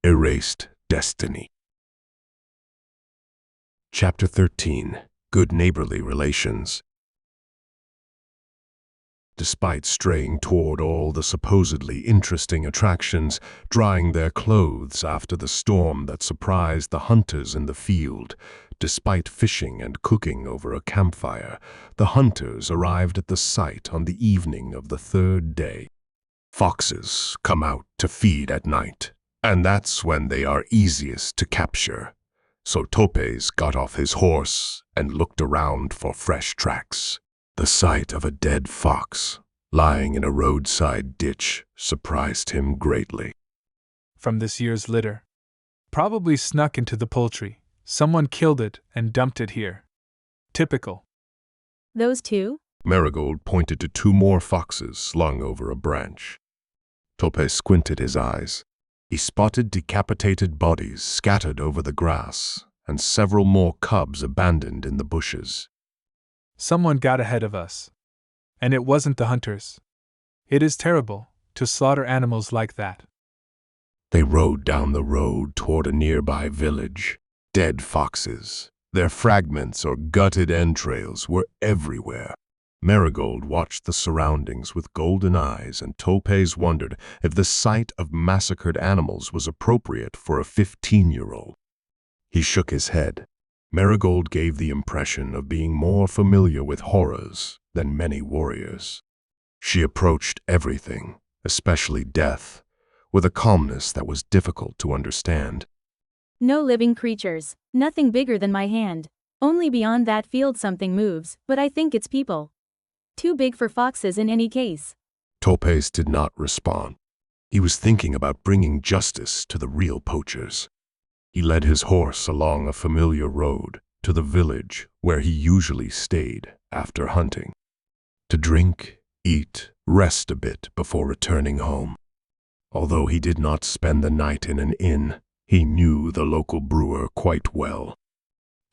Erased Destiny. Chapter 13. Good Neighborly Relations. Despite straying toward all the supposedly interesting attractions, drying their clothes after the storm that surprised the hunters in the field, despite fishing and cooking over a campfire, the hunters arrived at the site on the evening of the third day. Foxes come out to feed at night, and that's when they are easiest to capture. So Topaz got off his horse and looked around for fresh tracks. The sight of a dead fox lying in a roadside ditch surprised him greatly. From this year's litter. Probably snuck into the poultry. Someone killed it and dumped it here. Typical. Those two? Merigold pointed to two more foxes slung over a branch. Topaz squinted his eyes. He spotted decapitated bodies scattered over the grass and several more cubs abandoned in the bushes. Someone got ahead of us. And it wasn't the hunters. It is terrible to slaughter animals like that. They rode down the road toward a nearby village. Dead foxes, their fragments or gutted entrails were everywhere. Merigold watched the surroundings with golden eyes, and Topaz wondered if the sight of massacred animals was appropriate for a 15-year-old. He shook his head. Merigold gave the impression of being more familiar with horrors than many warriors. She approached everything, especially death, with a calmness that was difficult to understand. No living creatures, nothing bigger than my hand. Only beyond that field something moves, but I think it's people. Too big for foxes in any case. Topaz did not respond. He was thinking about bringing justice to the real poachers. He led his horse along a familiar road to the village where he usually stayed after hunting, to drink, eat, rest a bit before returning home. Although he did not spend the night in an inn, he knew the local brewer quite well.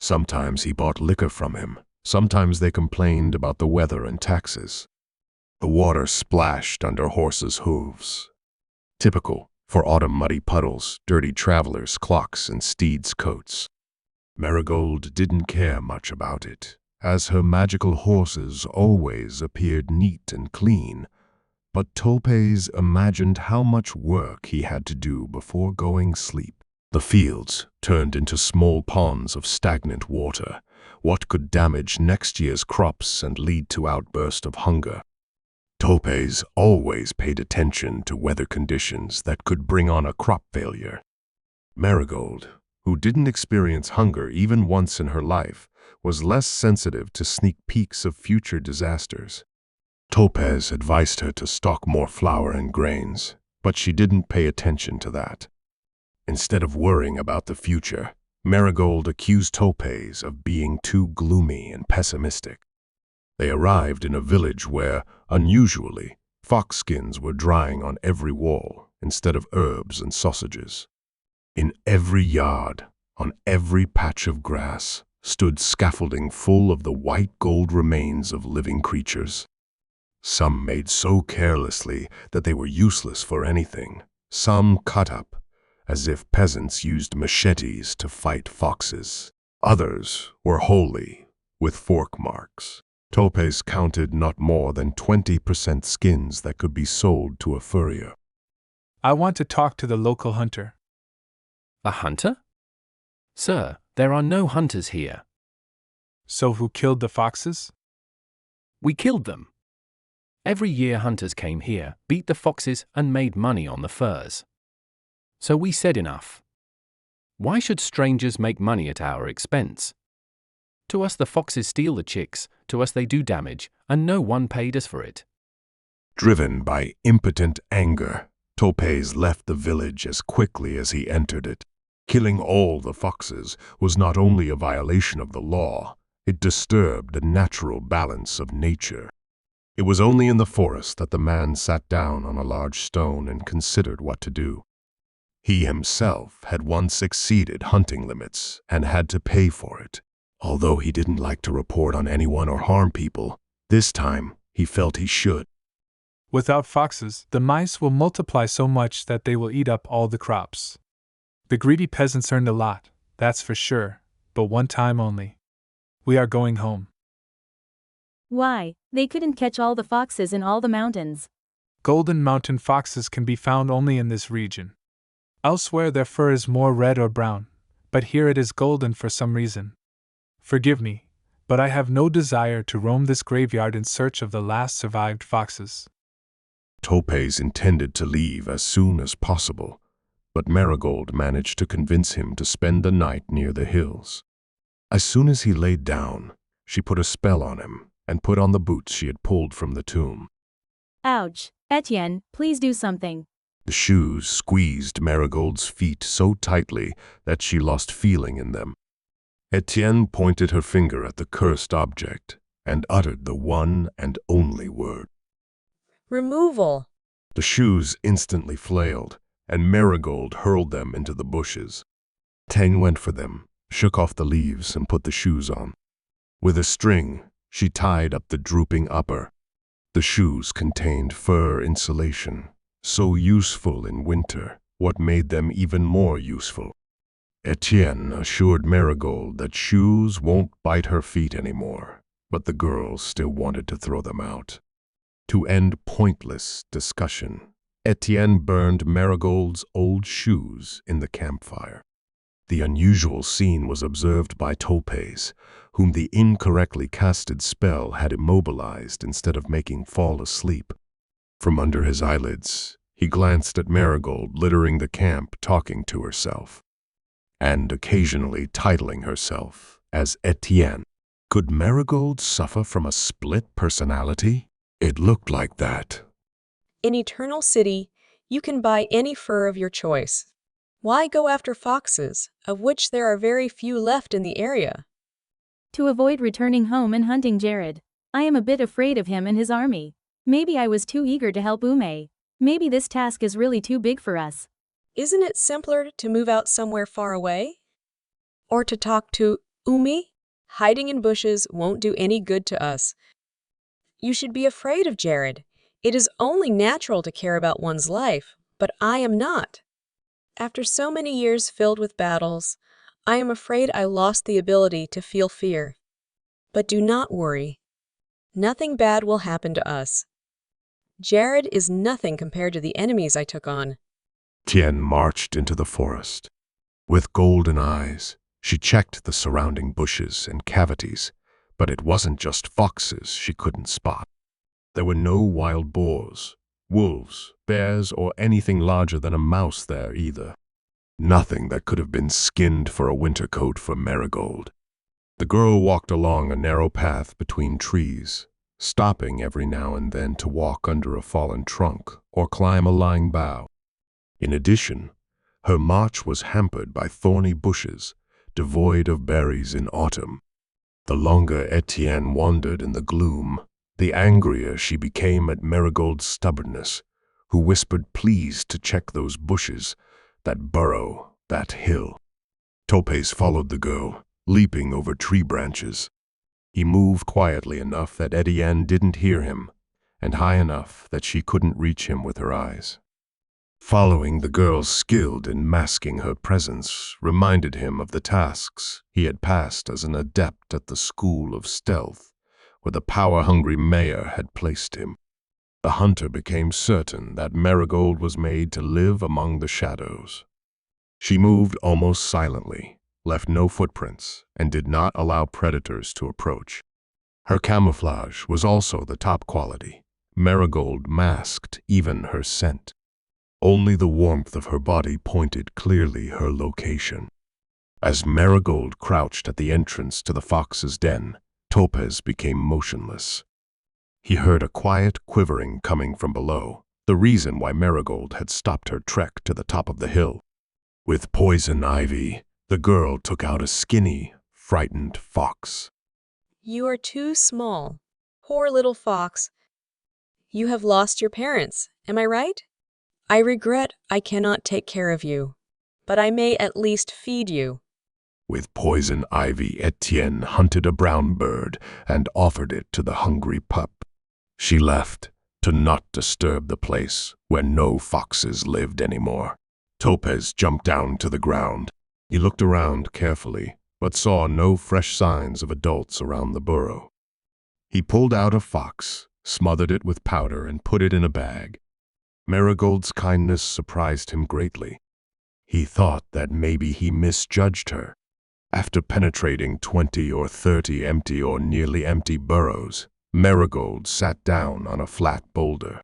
Sometimes he bought liquor from him. Sometimes they complained about the weather and taxes. The water splashed under horses' hooves. Typical for autumn muddy puddles, dirty travelers' clocks, and steeds' coats. Merigold didn't care much about it, as her magical horses always appeared neat and clean, but Topaz imagined how much work he had to do before going sleep. The fields turned into small ponds of stagnant water, what could damage next year's crops and lead to outbursts of hunger. Topaz always paid attention to weather conditions that could bring on a crop failure. Merigold, who didn't experience hunger even once in her life, was less sensitive to sneak peeks of future disasters. Topaz advised her to stock more flour and grains, but she didn't pay attention to that. Instead of worrying about the future, Merigold accused Topaz of being too gloomy and pessimistic. They arrived in a village where, unusually, fox skins were drying on every wall instead of herbs and sausages. In every yard, on every patch of grass, stood scaffolding full of the white gold remains of living creatures. Some made so carelessly that they were useless for anything, some cut up, as if peasants used machetes to fight foxes. Others were holy, with fork marks. Topaz counted not more than 20% skins that could be sold to a furrier. I want to talk to the local hunter. A hunter? Sir, there are no hunters here. So who killed the foxes? We killed them. Every year hunters came here, beat the foxes, and made money on the furs. So we said enough. Why should strangers make money at our expense? To us the foxes steal the chicks, to us they do damage, and no one paid us for it. Driven by impotent anger, Topaz left the village as quickly as he entered it. Killing all the foxes was not only a violation of the law, it disturbed the natural balance of nature. It was only in the forest that the man sat down on a large stone and considered what to do. He himself had once exceeded hunting limits and had to pay for it. Although he didn't like to report on anyone or harm people, this time he felt he should. Without foxes, the mice will multiply so much that they will eat up all the crops. The greedy peasants earned a lot, that's for sure, but one time only. We are going home. Why, they couldn't catch all the foxes in all the mountains. Golden mountain foxes can be found only in this region. Elsewhere their fur is more red or brown, but here it is golden for some reason. Forgive me, but I have no desire to roam this graveyard in search of the last survived foxes. Topaz intended to leave as soon as possible, but Merigold managed to convince him to spend the night near the hills. As soon as he laid down, she put a spell on him and put on the boots she had pulled from the tomb. Ouch, Etienne, please do something. The shoes squeezed Merigold's feet so tightly that she lost feeling in them. Etienne pointed her finger at the cursed object and uttered the one and only word. Removal. The shoes instantly flailed, and Merigold hurled them into the bushes. Tang went for them, shook off the leaves, and put the shoes on. With a string, she tied up the drooping upper. The shoes contained fur insulation, so useful in winter, what made them even more useful. Etienne assured Merigold that shoes won't bite her feet anymore, but the girl still wanted to throw them out. To end pointless discussion, Etienne burned Merigold's old shoes in the campfire. The unusual scene was observed by Topaz, whom the incorrectly casted spell had immobilized instead of making fall asleep. From under his eyelids, he glanced at Merigold littering the camp, talking to herself, and occasionally titling herself as Etienne. Could Merigold suffer from a split personality? It looked like that. In Eternal City, you can buy any fur of your choice. Why go after foxes, of which there are very few left in the area? To avoid returning home and hunting Jared. I am a bit afraid of him and his army. Maybe I was too eager to help Ume. Maybe this task is really too big for us. Isn't it simpler to move out somewhere far away? Or to talk to Umi? Hiding in bushes won't do any good to us. You should be afraid of Jared. It is only natural to care about one's life, but I am not. After so many years filled with battles, I am afraid I lost the ability to feel fear. But do not worry. Nothing bad will happen to us. Jared is nothing compared to the enemies I took on. Tien marched into the forest. With golden eyes, she checked the surrounding bushes and cavities, but it wasn't just foxes she couldn't spot. There were no wild boars, wolves, bears, or anything larger than a mouse there either. Nothing that could have been skinned for a winter coat for Merigold. The girl walked along a narrow path between trees, stopping every now and then to walk under a fallen trunk or climb a lying bough. In addition, her march was hampered by thorny bushes, devoid of berries in autumn. The longer Etienne wandered in the gloom, the angrier she became at Merigold's stubbornness, who whispered pleas to check those bushes, that burrow, that hill. Topaz followed the girl, leaping over tree branches. He moved quietly enough that Etienne didn't hear him, and high enough that she couldn't reach him with her eyes. Following the girl skilled in masking her presence reminded him of the tasks he had passed as an adept at the School of Stealth, where the power-hungry mayor had placed him. The hunter became certain that Merigold was made to live among the shadows. She moved almost silently, left no footprints, and did not allow predators to approach. Her camouflage was also the top quality. Merigold masked even her scent. Only the warmth of her body pointed clearly her location. As Merigold crouched at the entrance to the fox's den, Topaz became motionless. He heard a quiet quivering coming from below, the reason why Merigold had stopped her trek to the top of the hill. With poison ivy, the girl took out a skinny, frightened fox. You are too small. Poor little fox. You have lost your parents, am I right? I regret I cannot take care of you, but I may at least feed you. With poison ivy, Etienne hunted a brown bird and offered it to the hungry pup. She left to not disturb the place where no foxes lived anymore. Topaz jumped down to the ground. He looked around carefully, but saw no fresh signs of adults around the burrow. He pulled out a fox, smothered it with powder, and put it in a bag. Merigold's kindness surprised him greatly. He thought that maybe he misjudged her. After penetrating 20 or 30 empty or nearly empty burrows, Merigold sat down on a flat boulder.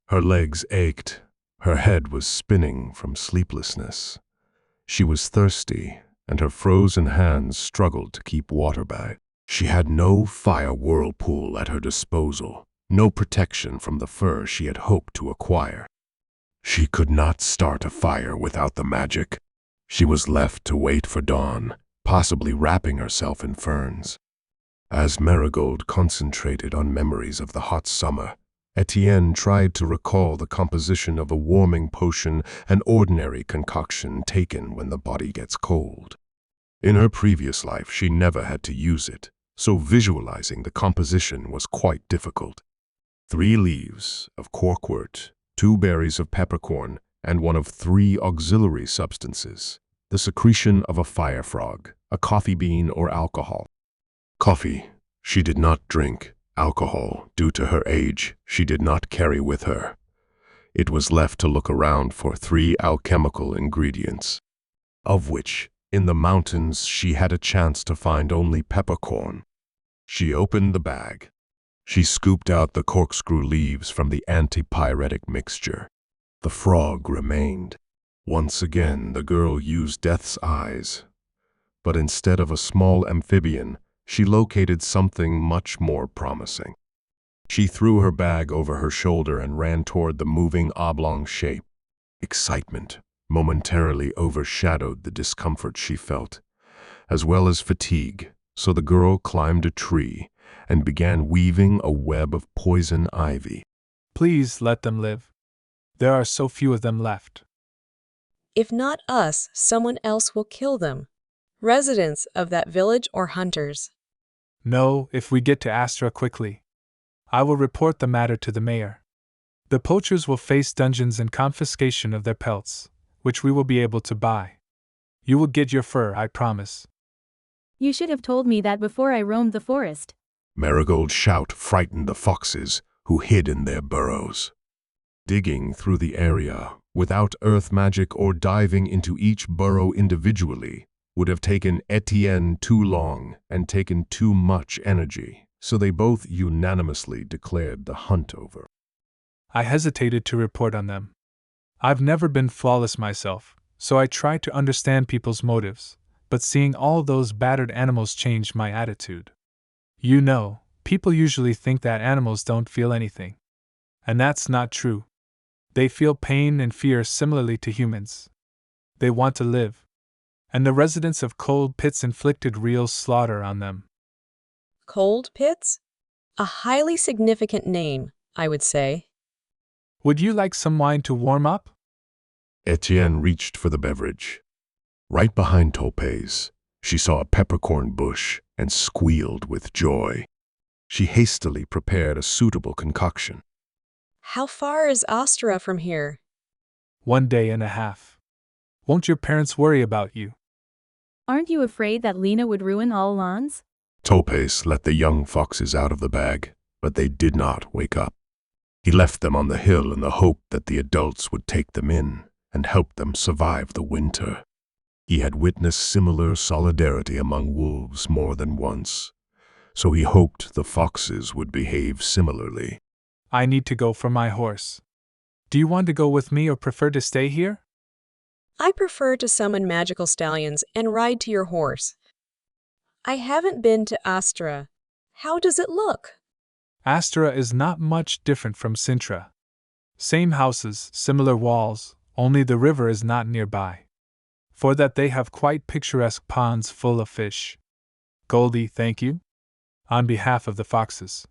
Her legs ached. Her head was spinning from sleeplessness. She was thirsty, and her frozen hands struggled to keep water back. She had no fire whirlpool at her disposal, no protection from the fur she had hoped to acquire. She could not start a fire without the magic. She was left to wait for dawn, possibly wrapping herself in ferns. As Merigold concentrated on memories of the hot summer, Etienne tried to recall the composition of a warming potion, an ordinary concoction taken when the body gets cold. In her previous life, she never had to use it, so visualizing the composition was quite difficult. 3 leaves of corkwort, 2 berries of peppercorn, and one of 3 auxiliary substances, the secretion of a fire frog, a coffee bean, or alcohol. Coffee she did not drink. Alcohol, due to her age, she did not carry with her. It was left to look around for 3 alchemical ingredients, of which, in the mountains, she had a chance to find only peppercorn. She opened the bag. She scooped out the corkscrew leaves from the antipyretic mixture. The frog remained. Once again, the girl used Death's eyes. But instead of a small amphibian, she located something much more promising. She threw her bag over her shoulder and ran toward the moving oblong shape. Excitement momentarily overshadowed the discomfort she felt, as well as fatigue, so the girl climbed a tree and began weaving a web of poison ivy. Please let them live. There are so few of them left. If not us, someone else will kill them. Residents of that village or hunters. No, if we get to Astera quickly. I will report the matter to the mayor. The poachers will face dungeons and confiscation of their pelts, which we will be able to buy. You will get your fur, I promise. You should have told me that before I roamed the forest. Merigold's shout frightened the foxes, who hid in their burrows. Digging through the area, without earth magic or diving into each burrow individually, would have taken Etienne too long and taken too much energy, so they both unanimously declared the hunt over. I hesitated to report on them. I've never been flawless myself, so I tried to understand people's motives, but seeing all those battered animals changed my attitude. You know, people usually think that animals don't feel anything. And that's not true. They feel pain and fear similarly to humans. They want to live. And the residents of cold pits inflicted real slaughter on them. Cold pits? A highly significant name, I would say. Would you like some wine to warm up? Etienne reached for the beverage. Right behind Topaz, she saw a peppercorn bush and squealed with joy. She hastily prepared a suitable concoction. How far is Astera from here? 1 day and a half. Won't your parents worry about you? Aren't you afraid that Lena would ruin all lawns? Topaz let the young foxes out of the bag, but they did not wake up. He left them on the hill in the hope that the adults would take them in and help them survive the winter. He had witnessed similar solidarity among wolves more than once, so he hoped the foxes would behave similarly. I need to go for my horse. Do you want to go with me or prefer to stay here? I prefer to summon magical stallions and ride to your horse. I haven't been to Astera. How does it look? Astera is not much different from Sintra. Same houses, similar walls, only the river is not nearby. For that they have quite picturesque ponds full of fish. Goldie, thank you. On behalf of the foxes.